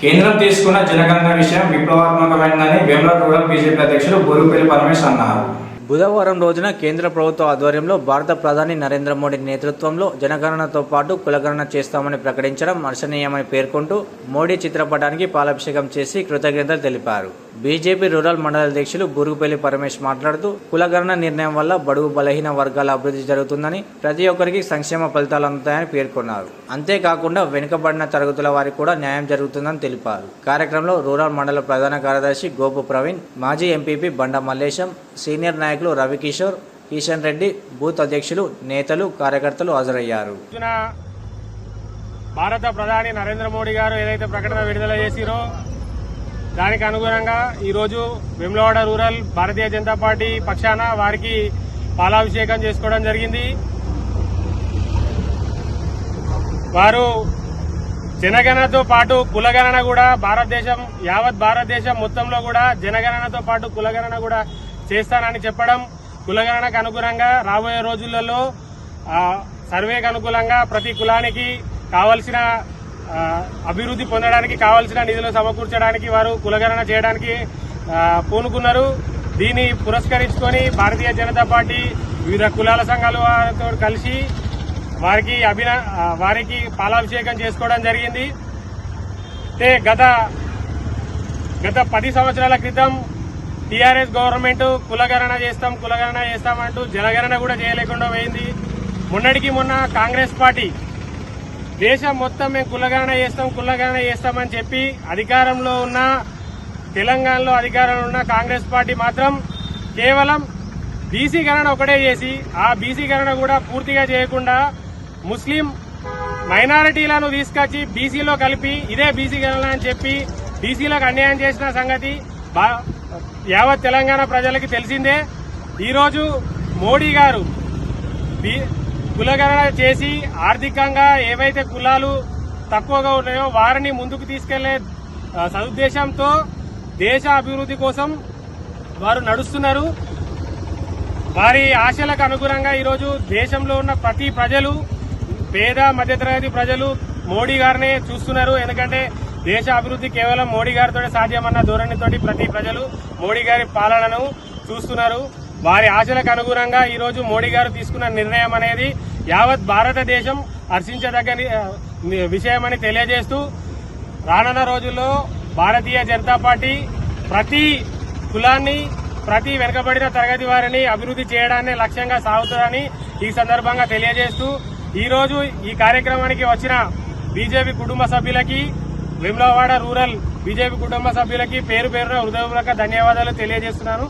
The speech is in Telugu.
కేంద్రం తీసుకున్న జనగణన విషయం విప్లవాత్మకమైనదని వేములవాడ రూరల్ బీజేపీ అధ్యక్షులు బోరుపల్లి పరమేశ్ అన్నారు. బుధవారం రోజున కేంద్ర ప్రభుత్వ ఆధ్వర్యంలో భారత ప్రధాని నరేంద్ర మోడీ నేతృత్వంలో జనగణనతో పాటు కులగణన చేస్తామని ప్రకటించడం హర్షణీయమని పేర్కొంటూ మోడీ చిత్రపటానికి పాలాభిషేకం చేసి కృతజ్ఞతలు తెలిపారు. బీజేపీ రూరల్ మండల అధ్యక్షులు బూరుగుపల్లి పరమేశ్ మాట్లాడుతూ కులగణన నిర్ణయం వల్ల బడుగు బలహీన వర్గాల అభివృద్ధి జరుగుతుందని, ప్రతి ఒక్కరికి సంక్షేమ ఫలితాలు అందుతాయని పేర్కొన్నారు. అంతేకాకుండా వెనుకబడిన తరగతుల వారికి కూడా న్యాయం జరుగుతుందని తెలిపారు. కార్యక్రమంలో రూరల్ మండల ప్రధాన కార్యదర్శి గోపు ప్రవీణ్, మాజీ ఎంపీపీ బండ మల్లేశం, సీనియర్ నాయకులు రవికిషోర్, కిషన్ రెడ్డి, బూత్ అధ్యక్షులు, నేతలు, కార్యకర్తలు హాజరయ్యారు. భారత ప్రధాని నరేంద్ర మోడీ గారు ఏదైతే ప్రకటన విడుదల చేసిరో దానికి అనుగుణంగా ఈరోజు వేములవాడ రూరల్ భారతీయ జనతా పార్టీ పక్షాన వారికి పాలాభిషేకం చేసుకోవడం జరిగింది. వారు జనగణనతో పాటు కులగణన కూడా యావత్ భారతదేశం మొత్తంలో కూడా జనగణనతో పాటు కులగణన కూడా చేస్తానని చెప్పడం, కులగణనకు అనుగుణంగా రాబోయే రోజులలో సర్వేకు అనుకూలంగా ప్రతి కులానికి కావలసిన అభివృద్ధి పొందడానికి కావలసిన నిధులు సమకూర్చడానికి వారు కులగణన చేయడానికి పూనుకున్నారు. దీన్ని పురస్కరించుకొని భారతీయ జనతా పార్టీ వివిధ కులాల సంఘాల వారితో కలిసి వారికి పాలాభిషేకం చేసుకోవడం జరిగింది. గత 10 సంవత్సరాల క్రితం టీఆర్ఎస్ గవర్నమెంట్ కులగణన చేస్తామంటూ జనగణన కూడా చేయలేకుండా పోయింది. మొన్నటికి మొన్న కాంగ్రెస్ పార్టీ దేశం మొత్తం మేము కులగణన చేస్తామని చెప్పి అధికారంలో ఉన్న తెలంగాణలో అధికారంలో ఉన్న కాంగ్రెస్ పార్టీ మాత్రం కేవలం బీసీ గణన ఒకటే చేసి ఆ బీసీ గణన కూడా పూర్తిగా చేయకుండా ముస్లిం మైనారిటీలను తీసుకొచ్చి బీసీలో కలిపి ఇదే బీసీ గణన అని చెప్పి బీసీలకు అన్యాయం చేసిన సంగతి యావత్ తెలంగాణ ప్రజలకి తెలిసిందే. ఈరోజు మోడీ గారు కులగణన చేసి ఆర్థికంగా ఏవైతే కులాలు తక్కువగా ఉన్నాయో వారిని ముందుకు తీసుకెళ్లే సదుద్దేశంతో దేశ అభివృద్ధి కోసం వారు నడుస్తున్నారు. వారి ఆశలకు అనుగుణంగా ఈరోజు దేశంలో ఉన్న ప్రతి ప్రజలు, పేద మధ్యతరగతి ప్రజలు మోడీ గారినే చూస్తున్నారు. ఎందుకంటే దేశ అభివృద్ధి కేవలం మోడీ గారితో సాధ్యమన్న ధోరణితోటి ప్రతి ప్రజలు మోడీ గారి పాలనను చూస్తున్నారు. వారి ఆశలకు అనుగుణంగా ఈరోజు మోడీ గారు తీసుకున్న నిర్ణయం అనేది యావత్ భారతదేశం హర్షించదగ్గ విషయమని తెలియజేస్తూ రానున్న రోజుల్లో భారతీయ జనతా పార్టీ ప్రతి కులాన్ని, ప్రతి వెనుకబడిన తరగతి వారిని అభివృద్ధి చేయడాన్ని లక్ష్యంగా సాగుతుందని ఈ సందర్భంగా తెలియజేస్తూ ఈరోజు ఈ కార్యక్రమానికి వచ్చిన బీజేపీ కుటుంబ సభ్యులకి, వేములవాడ రూరల్ బీజేపీ కుటుంబ సభ్యులకి పేరు పేరున హృదయపూర్వక ధన్యవాదాలు తెలియజేస్తున్నాను.